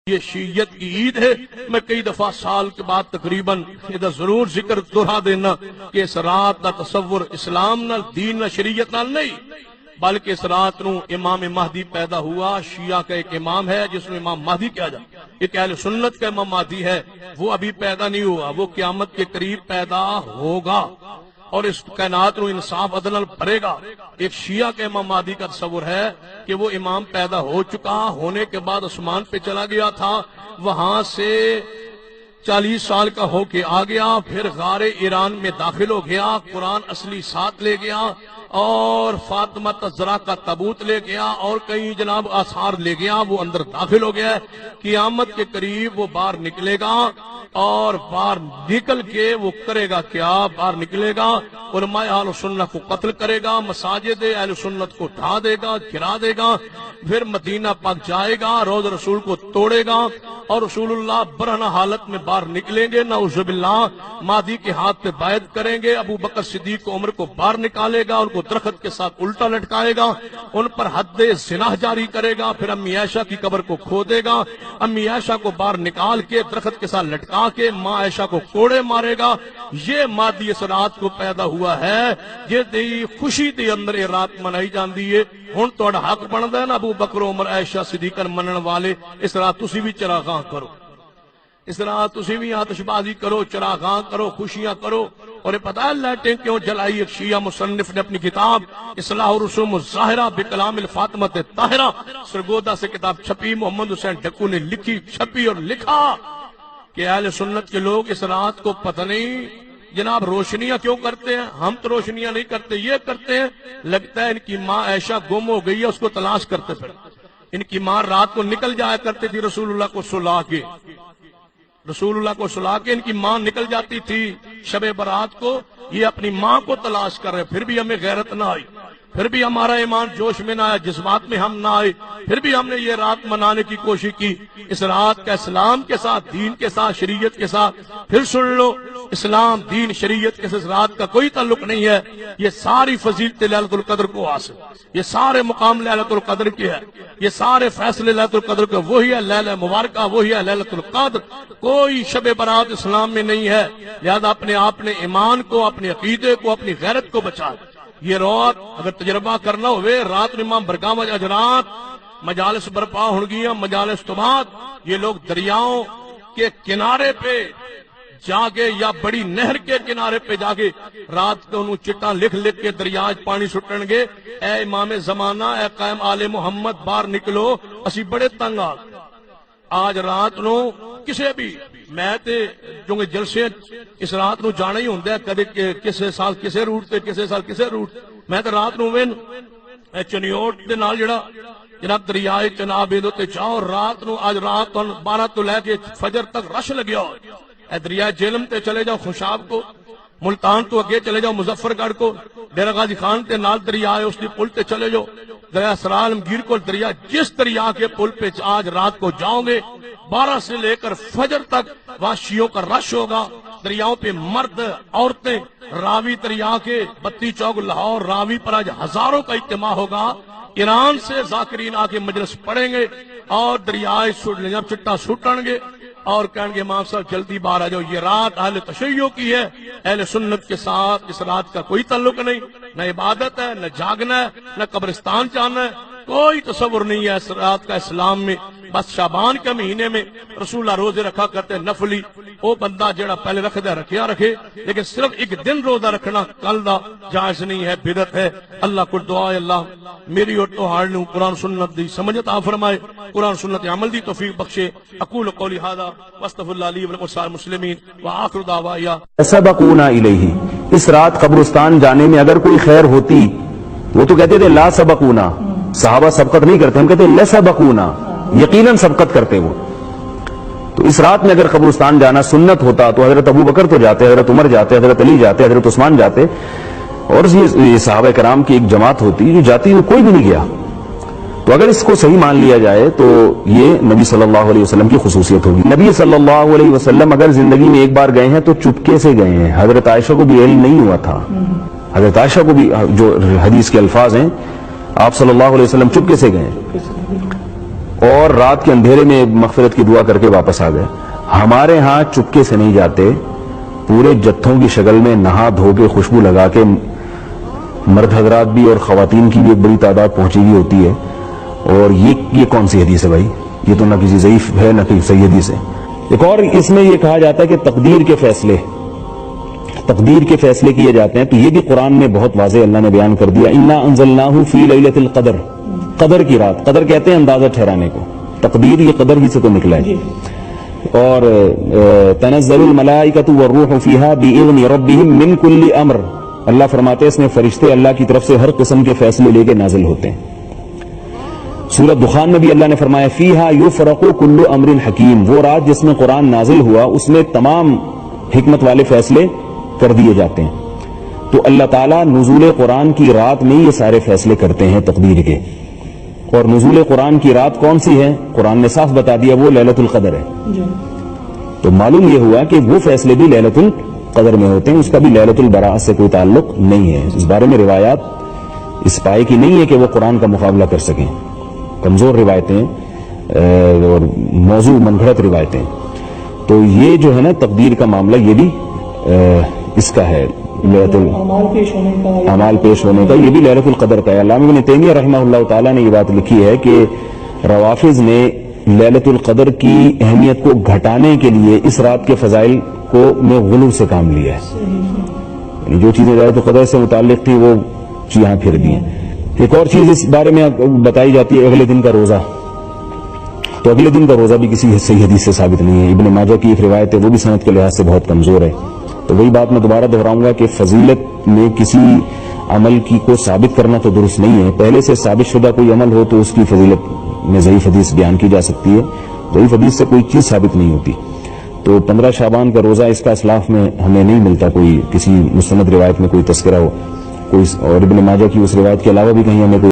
یہ شیعت کی عید ہے۔ میں کئی دفعہ سال کے بعد تقریباً ادھر ضرور ذکر دہرا دینا کہ اس رات کا تصور اسلام نال دین نال شریعت نال نہیں، بلکہ اس رات نو امام مہدی پیدا ہوا۔ شیعہ کا ایک امام ہے جس میں امام مہدی کہا جاتا ہے، ایک اہل سنت کا امام مہدی ہے، وہ ابھی پیدا نہیں ہوا، وہ قیامت کے قریب پیدا ہوگا اور اس کائنات نو انصاف عدل بھرے گا۔ ایک شیعہ کے امام مہدی کا تصور ہے کہ وہ امام پیدا ہو چکا، ہونے کے بعد آسمان پہ چلا گیا تھا، وہاں سے 40 سال کا ہو کے آ گیا، پھر غار ایران میں داخل ہو گیا، قرآن اصلی ساتھ لے گیا اور فاطمہ تزرا کا تابوت لے گیا اور کئی جناب آثار لے گیا، وہ اندر داخل ہو گیا۔ قیامت کے قریب وہ باہر نکلے گا اور باہر نکل کے وہ کرے گا کیا؟ باہر نکلے گا، علماء اہل سنت کو قتل کرے گا، مساجد اہل سنت کو ڈھا دے گا، گرا دے گا، پھر مدینہ پاک جائے گا، روضہ رسول کو توڑے گا اور رسول اللہ برہنہ حالت میں باہر نکلیں گے، نعوذ باللہ، مہدی کے ہاتھ پہ بیعت کریں گے، ابو بکر صدیق کو عمر کو باہر نکالے گا، ان کو درخت کے ساتھ الٹا لٹکائے گا، ان پر حد زنا جاری کرے گا، پھر امی عائشہ کی قبر کو کھودے گا، امی عائشہ کو باہر نکال کے درخت کے ساتھ لٹکا کے ماں عائشہ کو کوڑے مارے گا۔ یہ مہدی اس رات کو پیدا ہوا ہے، یہ دی خوشی دے اندر یہ رات منائی جاندی ہے۔ ہن تہاڈا حق بندا ہے نا ابو بکر عمر عائشہ صدیقہ منن والے، اس رات تسی بھی چراغاں کرو، اس رات تسی بھی آتش بازی کرو، چراغاں کرو، خوشیاں کرو۔ اور یہ پتہ ہے لائٹیں کیوں جلائی؟ ایک شیعہ مصنف نے اپنی کتاب اصلاح الرسوم الظاہرہ بکلام الفاطمہ طاہرہ سرگودا سے کتاب چھپی، محمد حسین ڈھکو نے لکھی، چھپی اور لکھا کہ اہل سنت کے لوگ اس رات کو پتہ نہیں جناب روشنیاں کیوں کرتے ہیں؟ ہم تو روشنیاں نہیں کرتے، یہ کرتے ہیں، لگتا ہے ان کی ماں عائشہ گم ہو گئی ہے، اس کو تلاش کرتے پھر۔ ان کی ماں رات کو نکل جایا کرتی تھی رسول اللہ کو سلا کے، رسول اللہ کو سلا کے ان کی ماں نکل جاتی تھی شب برات کو، یہ اپنی ماں کو تلاش کر رہے، پھر بھی ہمیں غیرت نہ آئی، پھر بھی ہمارا ایمان جوش میں نہ آیا، جذبات میں ہم نہ آئے، پھر بھی ہم نے یہ رات منانے کی کوشش کی۔ اس رات کا اسلام کے ساتھ، دین کے ساتھ، شریعت کے ساتھ، پھر سن لو، اسلام دین شریعت کے اس رات کا کوئی تعلق نہیں ہے۔ یہ ساری فضیلت لیلۃ القدر کو حاصل، یہ سارے مقام لیلۃ القدر کے ہے، یہ سارے فیصلے لیلۃ القدر کے، وہی ہے لیلہ مبارکہ، وہی ہے لیلۃ القدر۔ کوئی شب برات اسلام میں نہیں ہے، لہذا اپنے آپ نے ایمان کو، اپنے عقیدے کو، اپنی غیرت کو بچا۔ یہ رات اگر تجربہ کرنا ہوئے، رات امام برگاہ اجرات مجالس برپا ہو گیا، مجالس تو بعد یہ لوگ دریاؤں کے کنارے پہ جاگے یا بڑی نہر کے کنارے پہ جاگے رات کو انہوں چٹاں لکھ لکھ کے دریا پانی سٹن گے، اے امام زمانہ، اے قائم آل محمد باہر نکلو، اسی بڑے تنگ آ گئے۔ آج رات نو کسے بھی میں تے جو جلسے اس رات نو جانا ہی ہوندہ ہے، کدے کسے سال کسے روٹ تے، کسے سال کسے روٹ، میں تے رات نو وین چنیوٹ دے نال جڑا جناب دریائے چناب ایدو تے چاہو، رات نو آج رات 12 تو لے کے فجر تک رش لگیا ہو۔ اے دریائے جیلم تے چلے جاؤ خوشاب کو، ملتان تو اگے چلے جاؤ مظفر گڑھ کو، ڈیرہ غازی خان تے نال دریا ہے اس دی پل تے چلے جاؤ، دریا سرال گیر کو دریا، جس دریا کے پل پہ آج رات کو جاؤ گے 12 سے لے کر فجر تک وہاں شیعوں کا رش ہوگا۔ دریاؤں پہ مرد، عورتیں، راوی دریا کے 32 چوک لاہور راوی پر آج ہزاروں کا اجتماع ہوگا۔ ایران سے ذاکرین آ کے مجلس پڑھیں گے اور دریائے چٹا سٹن گے اور کہیں گے امام صاحب جلدی باہر آ جاؤ۔ یہ رات اہل تشیع کی ہے، اہل سنت کے ساتھ اس رات کا کوئی تعلق نہیں، نہ عبادت ہے، نہ جاگنا ہے، نہ قبرستان جانا ہے، کوئی تصور نہیں ہے اس رات کا اسلام میں۔ بس شعبان کے مہینے میں رسول اللہ روزے رکھا کرتے نفلی، وہ بندہ جڑا پہلے رکھ دے رکھیا رکھے، لیکن صرف ایک دن روزہ رکھنا کل دا جائز نہیں ہے، بدعت ہے۔ اللہ کو دعا ہے اللہ میری اور تہاڈ نوں قرآن سنت دی سمجھ عطا فرمائے، قرآن سنت عمل دی توفیق بخشے۔ اقول قولی ھذا واستغفر اللہ لی ولکم ولسائر المسلمین وآخر دعوایا سبقونا الیہ۔ اس رات قبرستان جانے میں اگر کوئی خیر ہوتی، وہ تو کہتے تھے لا سبقونا، صحابہ سبقت نہیں کرتے، ہم کہتے ہیں لسبقونا، یقیناً سبقت کرتے وہ۔ تو اس رات میں اگر قبرستان جانا سنت ہوتا تو حضرت ابو بکر تو جاتے، حضرت عمر جاتے، حضرت علی جاتے، حضرت عثمان جاتے، اور یہ صحابہ کرام کی ایک جماعت ہوتی جو جاتی، وہ کوئی بھی نہیں گیا۔ تو اگر اس کو صحیح مان لیا جائے تو یہ نبی صلی اللہ علیہ وسلم کی خصوصیت ہوگی۔ نبی صلی اللہ علیہ وسلم اگر زندگی میں ایک بار گئے ہیں تو چپکے سے گئے ہیں، حضرت عائشہ کو بھی علم نہیں ہوا تھا، حضرت عائشہ کو بھی جو حدیث کے الفاظ ہیں، آپ صلی اللہ علیہ وسلم چپکے سے گئے اور رات کے اندھیرے میں مغفرت کی دعا کر کے واپس آ گئے. ہمارے ہاں چپکے سے نہیں جاتے, پورے جتھوں کی شکل میں نہا دھو کے خوشبو لگا کے, مرد حضرات بھی اور خواتین کی بھی ایک بڑی تعداد پہنچی ہوئی ہوتی ہے. اور یہ کون سی حدیث ہے بھائی؟ یہ تو نہ کسی ضعیف ہے نہ کسی صحیح حدیث ہے. ایک اور اس میں یہ کہا جاتا ہے کہ تقدیر کے فیصلے کیے جاتے ہیں, تو یہ بھی قرآن میں بہت واضح اللہ نے بیان کر دیا. انا انزلناہ فی لیلۃ القدر, قدر کی رات, قدر کہتے ہیں اندازہ ٹھہرانے کو, تقدیر یہ قدر ہی سے تو نکلا ہے. اور تنزل الملائکۃ والروح فیہا بإذن ربہم من کل امر, اللہ فرماتے ہیں اس میں فرشتے اللہ کی طرف سے ہر قسم کے فیصلے لے کے نازل ہوتے ہیں. سورۃ دخان میں بھی اللہ نے فرمایا فیہا یفرق کل امر حکیم, وہ رات جس میں قرآن نازل ہوا اس میں تمام حکمت والے فیصلے کر دیے جاتے ہیں. تو اللہ تعالیٰ نزول قرآن کی رات میں یہ سارے فیصلے کرتے ہیں تقدیر کے. اور نزول قرآن کی رات کون سی ہے؟ قرآن نے صاف بتا دیا, وہ لیلۃ القدر ہے. تو معلوم یہ ہوا کہ وہ فیصلے بھی لیلۃ القدر میں ہوتے ہیں, اس کا بھی لیلۃ البراءۃ سے کوئی تعلق نہیں ہے. اس بارے میں روایات اس پائے کی نہیں ہے کہ وہ قرآن کا مقابلہ کر سکیں, کمزور روایتیں اور موضوع من گھڑت روایتیں. تو یہ جو ہے نا تقدیر کا معاملہ, یہ بھی اس کا ہے, اعمال پیش ہونے کا, یہ بھی لیلۃ القدر کا ہے. علامہ ابن تیمیہ رحمہ اللہ تعالیٰ نے یہ بات لکھی ہے کہ روافض نے لیلۃ القدر کی اہمیت کو گھٹانے کے لیے اس رات کے فضائل کو میں غلو سے کام لیا ہے, یعنی جو چیزیں لیلۃ القدر سے متعلق تھی وہ یہاں پھر دی ہیں. ایک اور چیز اس بارے میں بتائی جاتی ہے, اگلے دن کا روزہ. تو اگلے دن کا روزہ بھی کسی صحیح حدیث سے ثابت نہیں ہے. ابن ماجہ کی ایک روایت ہے, وہ بھی سند کے لحاظ سے بہت کمزور ہے. تو وہی بات میں دوبارہ دہراؤں گا کہ فضیلت میں کسی عمل کی کو ثابت کرنا تو درست نہیں ہے. پہلے سے ثابت شدہ کوئی عمل ہو تو اس کی فضیلت میں ضعیف حدیث بیان کی جا سکتی ہے, ضعیف حدیث سے کوئی چیز ثابت نہیں ہوتی. تو 15 شعبان کا روزہ, اس کا اسلاف میں ہمیں نہیں ملتا کوئی کسی مستند روایت میں کوئی تذکرہ ہو کوئی, اور ابن ماجہ کی اس روایت کے علاوہ بھی کہیں ہمیں کوئی